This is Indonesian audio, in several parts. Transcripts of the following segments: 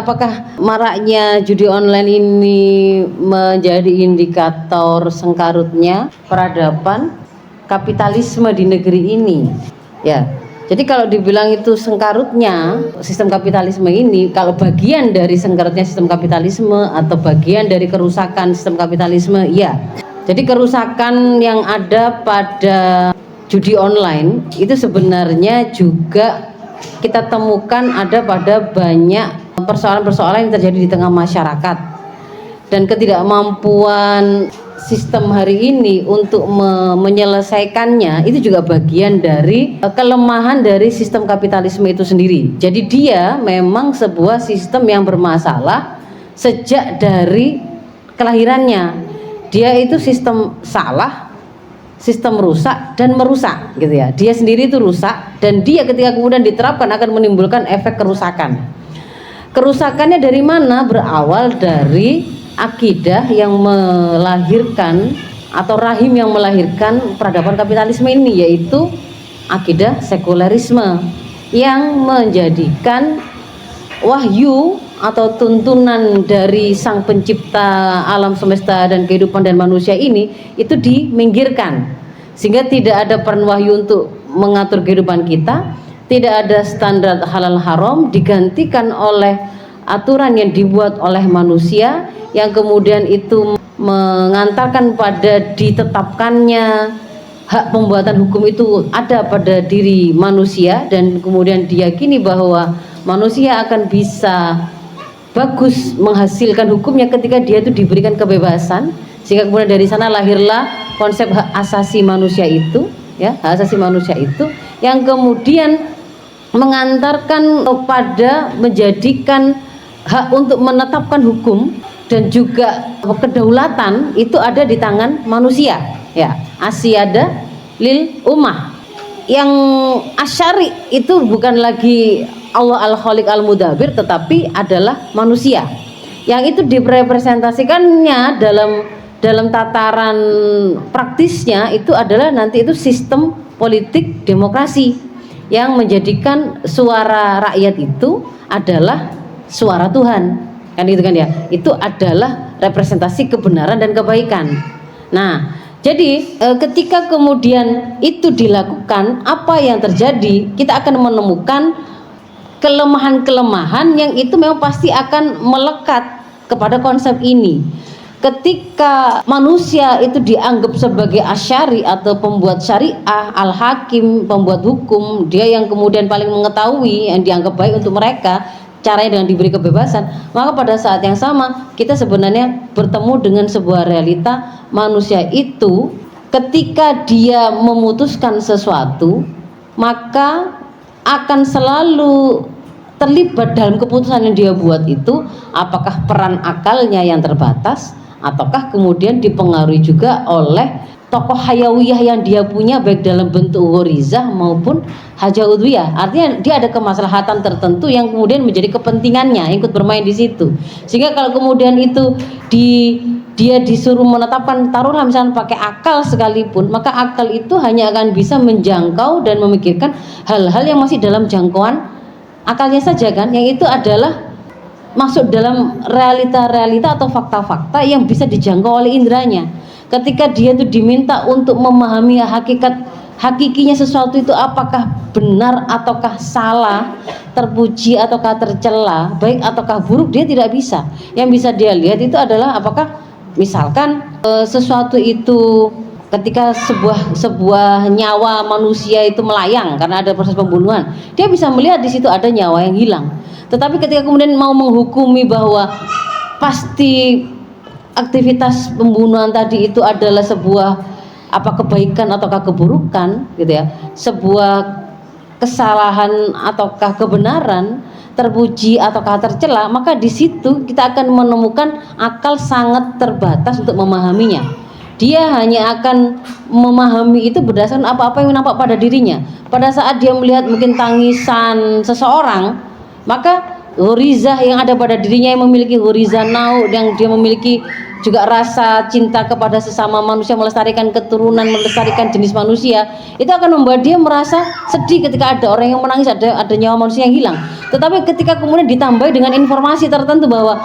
Apakah maraknya judi online ini menjadi indikator sengkarutnya peradaban kapitalisme di negeri ini? Ya, jadi kalau dibilang itu sengkarutnya sistem kapitalisme ini, kalau bagian dari sengkarutnya sistem kapitalisme atau bagian dari kerusakan sistem kapitalisme, ya. Jadi kerusakan yang ada pada judi online itu sebenarnya juga kita temukan ada pada banyak persoalan-persoalan yang terjadi di tengah masyarakat, dan ketidakmampuan sistem hari ini untuk menyelesaikannya itu juga bagian dari kelemahan dari sistem kapitalisme itu sendiri. Jadi dia memang sebuah sistem yang bermasalah sejak dari kelahirannya. Dia itu sistem salah, sistem rusak dan merusak gitu ya. Dia sendiri itu rusak, dan dia ketika kemudian diterapkan akan menimbulkan efek kerusakan. Kerusakannya dari mana? Berawal dari akidah yang melahirkan atau rahim yang melahirkan peradaban kapitalisme ini, yaitu akidah sekulerisme yang menjadikan wahyu atau tuntunan dari sang pencipta alam semesta dan kehidupan dan manusia ini itu diminggirkan, sehingga tidak ada peran wahyu untuk mengatur kehidupan kita. Tidak ada standar halal haram, digantikan oleh aturan yang dibuat oleh manusia yang kemudian itu mengantarkan pada ditetapkannya hak pembuatan hukum itu ada pada diri manusia, dan kemudian diyakini bahwa manusia akan bisa bagus menghasilkan hukumnya ketika dia itu diberikan kebebasan, sehingga kemudian dari sana lahirlah konsep hak asasi manusia itu, ya, hak asasi manusia itu yang kemudian mengantarkan pada menjadikan hak untuk menetapkan hukum dan juga kedaulatan itu ada di tangan manusia, ya. Asyada lil ummah. Yang asyari itu bukan lagi Allah al-Khaliq al-Mudabbir, tetapi adalah manusia. Yang itu direpresentasikannya dalam tataran praktisnya itu adalah nanti itu sistem politik demokrasi yang menjadikan suara rakyat itu adalah suara Tuhan, kan gitu kan ya. Itu adalah representasi kebenaran dan kebaikan. Nah, jadi ketika kemudian itu dilakukan, apa yang terjadi? Kita akan menemukan kelemahan-kelemahan yang itu memang pasti akan melekat kepada konsep ini. Ketika manusia itu dianggap sebagai asyari atau pembuat syariah, al-hakim, pembuat hukum, dia yang kemudian paling mengetahui, yang dianggap baik untuk mereka, caranya dengan diberi kebebasan, maka pada saat yang sama kita sebenarnya bertemu dengan sebuah realita manusia itu ketika dia memutuskan sesuatu, maka akan selalu terlibat dalam keputusan yang dia buat itu, apakah peran akalnya yang terbatas ataukah kemudian dipengaruhi juga oleh tokoh hayawiyah yang dia punya, baik dalam bentuk ghorizah maupun haja udwiyah. Artinya dia ada kemaslahatan tertentu yang kemudian menjadi kepentingannya ikut bermain di situ, sehingga kalau kemudian itu dia disuruh menetapkan, taruhlah misalnya pakai akal sekalipun, maka akal itu hanya akan bisa menjangkau dan memikirkan hal-hal yang masih dalam jangkauan akalnya saja, kan, yang itu adalah masuk dalam realita-realita atau fakta-fakta yang bisa dijangkau oleh indranya. Ketika dia itu diminta untuk memahami hakikinya sesuatu itu apakah benar ataukah salah, terpuji ataukah tercela, baik ataukah buruk, dia tidak bisa. Yang bisa dia lihat itu adalah apakah misalkan sesuatu itu ketika sebuah nyawa manusia itu melayang karena ada proses pembunuhan, dia bisa melihat di situ ada nyawa yang hilang. Tetapi ketika kemudian mau menghukumi bahwa pasti aktivitas pembunuhan tadi itu adalah sebuah kebaikan ataukah keburukan, gitu ya, sebuah kesalahan ataukah kebenaran, terpuji ataukah tercela, maka di situ kita akan menemukan akal sangat terbatas untuk memahaminya. Dia hanya akan memahami itu berdasarkan apa-apa yang nampak pada dirinya. Pada saat dia melihat mungkin tangisan seseorang, maka ghorizah yang ada pada dirinya, yang memiliki ghorizah nau, yang dia memiliki juga rasa cinta kepada sesama manusia, melestarikan keturunan, melestarikan jenis manusia, itu akan membuat dia merasa sedih ketika ada orang yang menangis, ada nyawa manusia yang hilang. Tetapi ketika kemudian ditambah dengan informasi tertentu bahwa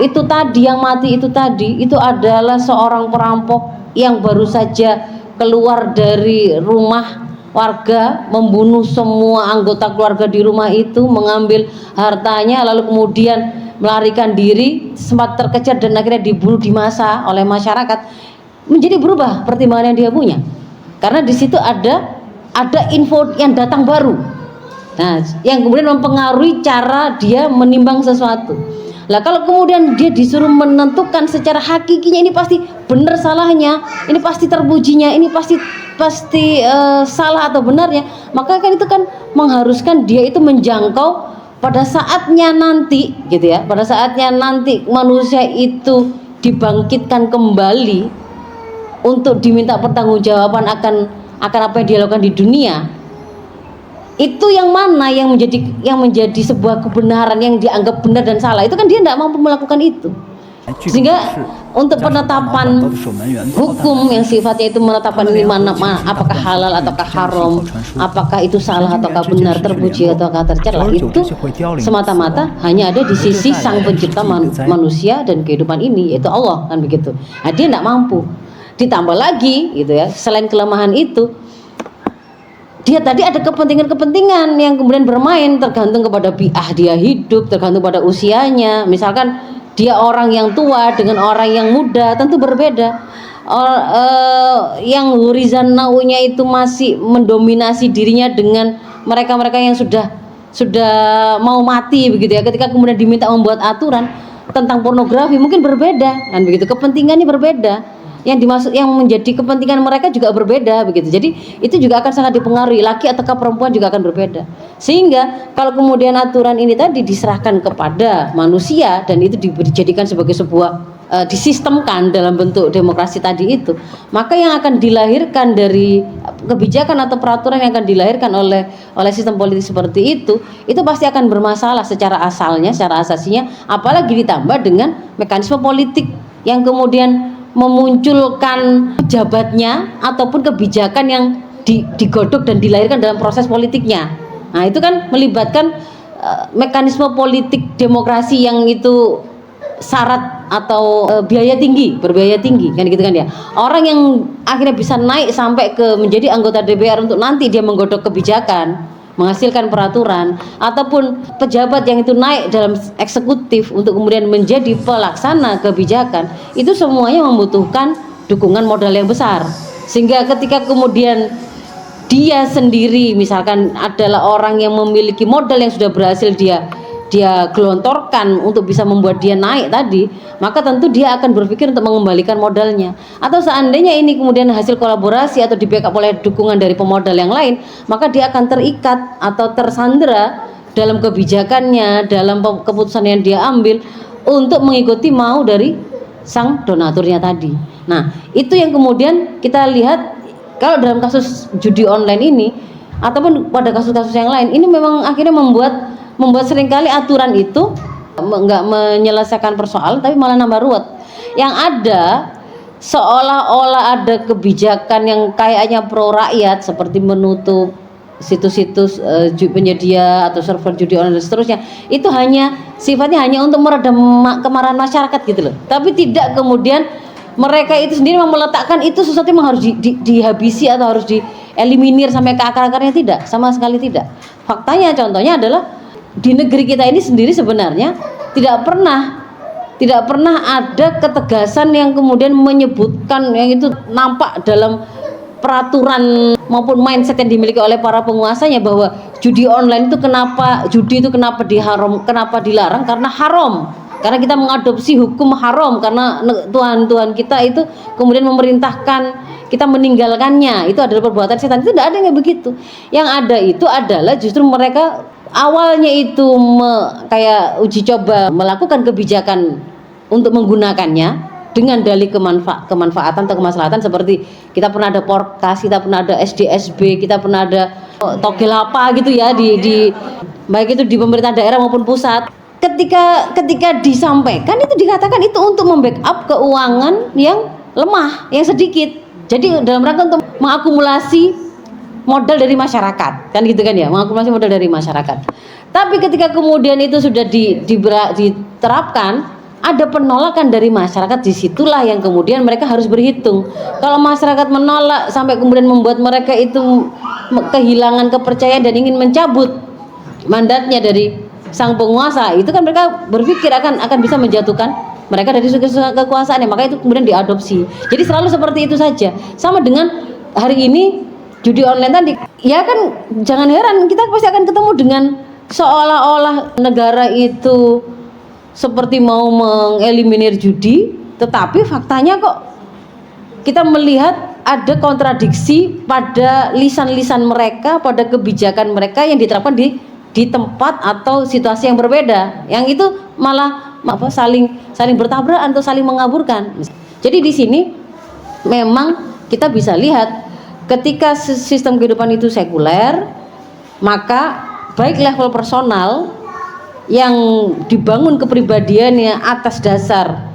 itu tadi yang mati itu adalah seorang perampok yang baru saja keluar dari rumah warga, membunuh semua anggota keluarga di rumah itu, mengambil hartanya, lalu kemudian melarikan diri, sempat terkejar dan akhirnya dibunuh di masa oleh masyarakat, menjadi berubah pertimbangan yang dia punya, karena di situ ada info yang datang baru, nah yang kemudian mempengaruhi cara dia menimbang sesuatu. Lah kalau kemudian dia disuruh menentukan secara hakikinya, ini pasti benar salahnya, ini pasti terpujinya, ini pasti salah atau benarnya, maka kan itu kan mengharuskan dia itu menjangkau pada saatnya nanti gitu ya, pada saatnya nanti manusia itu dibangkitkan kembali untuk diminta pertanggungjawaban akan apa yang dia lakukan di dunia, itu yang mana yang menjadi sebuah kebenaran yang dianggap benar dan salah, itu kan dia tidak mampu melakukan itu. Sehingga untuk penetapan hukum yang sifatnya itu menetapkan ini mana apakah halal ataukah haram, apakah itu salah ataukah benar, terpuji ataukah tercela, itu semata-mata hanya ada di sisi sang pencipta manusia dan kehidupan ini, yaitu Allah, kan begitu. Nah, dia tidak mampu. Ditambah lagi gitu ya, selain kelemahan itu, dia tadi ada kepentingan-kepentingan yang kemudian bermain, tergantung kepada bi'ah dia hidup, tergantung pada usianya. Misalkan dia orang yang tua dengan orang yang muda tentu berbeda. Yang hurizan naunya itu masih mendominasi dirinya dengan mereka-mereka yang sudah mau mati begitu ya. Ketika kemudian diminta membuat aturan tentang pornografi mungkin berbeda, kan begitu. Kepentingannya berbeda. Yang menjadi kepentingan mereka juga berbeda begitu. Jadi itu juga akan sangat dipengaruhi, laki ataukah perempuan juga akan berbeda. Sehingga kalau kemudian aturan ini tadi diserahkan kepada manusia dan itu dijadikan sebagai sebuah disistemkan dalam bentuk demokrasi tadi itu, maka yang akan dilahirkan dari kebijakan atau peraturan yang akan dilahirkan oleh sistem politik seperti itu pasti akan bermasalah secara asalnya, secara asasinya, apalagi ditambah dengan mekanisme politik yang kemudian memunculkan pejabatnya ataupun kebijakan yang digodok dan dilahirkan dalam proses politiknya. Nah itu kan melibatkan mekanisme politik demokrasi yang itu syarat atau biaya tinggi, berbiaya tinggi, kan gitu kan ya. Orang yang akhirnya bisa naik sampai ke menjadi anggota DPR untuk nanti dia menggodok kebijakan, menghasilkan peraturan, ataupun pejabat yang itu naik dalam eksekutif untuk kemudian menjadi pelaksana kebijakan, itu semuanya membutuhkan dukungan modal yang besar. Sehingga ketika kemudian dia sendiri misalkan adalah orang yang memiliki modal yang sudah berhasil dia gelontorkan untuk bisa membuat dia naik tadi, maka tentu dia akan berpikir untuk mengembalikan modalnya. Atau seandainya ini kemudian hasil kolaborasi atau di backup oleh dukungan dari pemodal yang lain, maka dia akan terikat atau tersandera dalam kebijakannya, dalam keputusan yang dia ambil untuk mengikuti mau dari sang donaturnya tadi. Nah itu yang kemudian kita lihat kalau dalam kasus judi online ini ataupun pada kasus-kasus yang lain, ini memang akhirnya membuat seringkali aturan itu enggak menyelesaikan persoalan tapi malah nambah ruwet. Yang ada seolah-olah ada kebijakan yang kayaknya pro rakyat seperti menutup situs-situs penyedia atau server judi online dan seterusnya, itu sifatnya hanya untuk meredam kemarahan masyarakat gitu loh. Tapi tidak kemudian mereka itu sendiri meletakkan itu sesuatu yang harus dihabisi atau harus dieliminir sampai ke akar-akarnya, tidak, sama sekali tidak. Faktanya contohnya adalah di negeri kita ini sendiri sebenarnya tidak pernah ada ketegasan yang kemudian menyebutkan yang itu nampak dalam peraturan maupun mindset yang dimiliki oleh para penguasanya bahwa judi online itu kenapa dilarang, karena haram, karena kita mengadopsi hukum haram, karena Tuhan kita itu kemudian memerintahkan kita meninggalkannya, itu adalah perbuatan setan. Itu tidak ada yang begitu. Yang ada itu adalah justru mereka awalnya itu kayak uji coba melakukan kebijakan untuk menggunakannya dengan dalih kemanfaatan atau kemaslahatan, seperti kita pernah ada Porkas, kita pernah ada SDSB, kita pernah ada togel apa gitu ya di baik itu di pemerintah daerah maupun pusat. ketika disampaikan itu dikatakan itu untuk membackup keuangan yang lemah, yang sedikit. Jadi dalam rangka untuk mengakumulasi modal dari masyarakat, kan gitu kan ya, mengakumulasi modal dari masyarakat. Tapi ketika kemudian itu sudah diterapkan, ada penolakan dari masyarakat, disitulah yang kemudian mereka harus berhitung. Kalau masyarakat menolak sampai kemudian membuat mereka itu kehilangan kepercayaan dan ingin mencabut mandatnya dari sang penguasa, itu kan mereka berpikir akan bisa menjatuhkan mereka dari kekuasaannya, maka itu kemudian diadopsi. Jadi selalu seperti itu saja. Sama dengan hari ini judi online tadi, ya kan jangan heran kita pasti akan ketemu dengan seolah-olah negara itu seperti mau mengeliminir judi, tetapi faktanya kok kita melihat ada kontradiksi pada lisan-lisan mereka, pada kebijakan mereka yang diterapkan di tempat atau situasi yang berbeda, yang itu malah saling bertabrakan atau saling mengaburkan. Jadi di sini memang kita bisa lihat ketika sistem kehidupan itu sekuler, maka baik level personal yang dibangun kepribadiannya atas dasar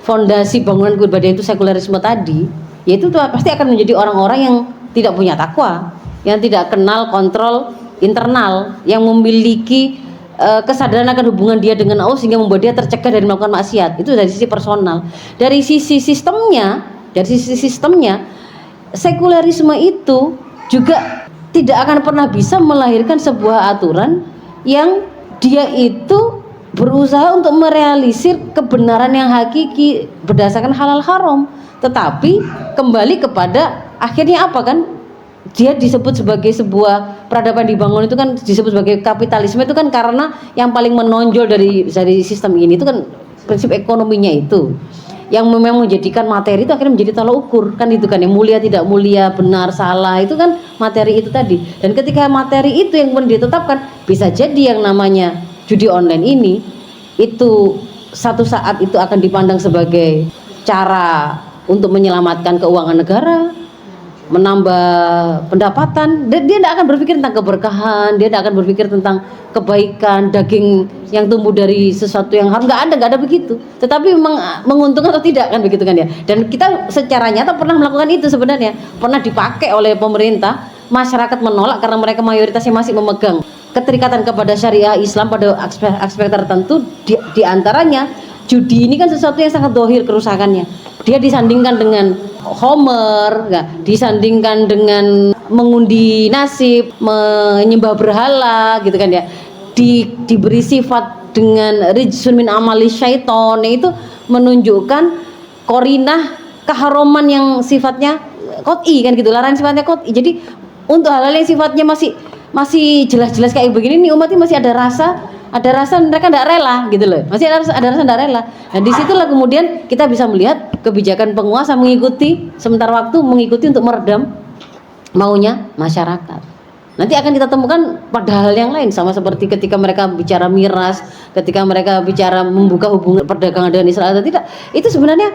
fondasi bangunan kepribadian itu sekulerisme tadi, yaitu pasti akan menjadi orang-orang yang tidak punya takwa, yang tidak kenal kontrol internal, yang memiliki kesadaran akan hubungan dia dengan Allah sehingga membuat dia tercegah dari melakukan maksiat. Itu dari sisi personal. Dari sisi sistemnya sekulerisme itu juga tidak akan pernah bisa melahirkan sebuah aturan yang dia itu berusaha untuk merealisir kebenaran yang hakiki berdasarkan halal haram, tetapi kembali kepada akhirnya apa kan? Dia disebut sebagai sebuah peradaban dibangun itu kan disebut sebagai kapitalisme, itu kan karena yang paling menonjol dari sistem ini itu kan prinsip ekonominya itu yang memang menjadikan materi itu akhirnya menjadi tolak ukur, kan itu kan yang mulia tidak mulia, benar salah, itu kan materi itu tadi. Dan ketika materi itu yang kemudian ditetapkan, bisa jadi yang namanya judi online ini itu satu saat itu akan dipandang sebagai cara untuk menyelamatkan keuangan negara, menambah pendapatan. Dia tidak akan berpikir tentang keberkahan, dia tidak akan berpikir tentang kebaikan, daging yang tumbuh dari sesuatu yang haram, nggak ada begitu. Tetapi menguntungkan atau tidak kan begitu kan ya. Dan kita secara nyata pernah melakukan itu sebenarnya, pernah dipakai oleh pemerintah. Masyarakat menolak karena mereka mayoritasnya masih memegang keterikatan kepada syariah Islam pada aspek tertentu. Di antaranya judi ini kan sesuatu yang sangat dohir kerusakannya. Dia disandingkan dengan Homer, disandingkan dengan mengundi nasib, menyembah berhala, gitu kan ya. Diberi sifat dengan rijsun min amali syaiton, itu menunjukkan korinah keharuman yang sifatnya qot'i kan gitu, larangan sifatnya qot'i. Jadi untuk hal-hal yang sifatnya masih jelas-jelas kayak begini nih, umat ini masih ada rasa mereka tidak rela gitu loh, masih ada rasa tidak rela. Dan disitulah kemudian kita bisa melihat kebijakan penguasa mengikuti sementara waktu, mengikuti untuk meredam maunya masyarakat. Nanti akan kita temukan pada hal yang lain, sama seperti ketika mereka bicara miras, ketika mereka bicara membuka hubungan perdagangan dengan Israel atau tidak. Itu sebenarnya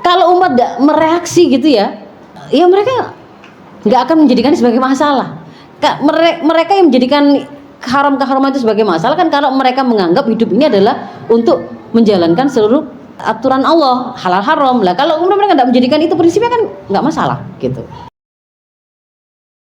kalau umat tidak mereaksi gitu ya mereka nggak akan menjadikan sebagai masalah. Mereka yang menjadikan keharuman itu sebagai masalah kan kalau mereka menganggap hidup ini adalah untuk menjalankan seluruh aturan Allah halal haram lah. Kalau mereka tidak menjadikan itu prinsipnya kan nggak masalah gitu.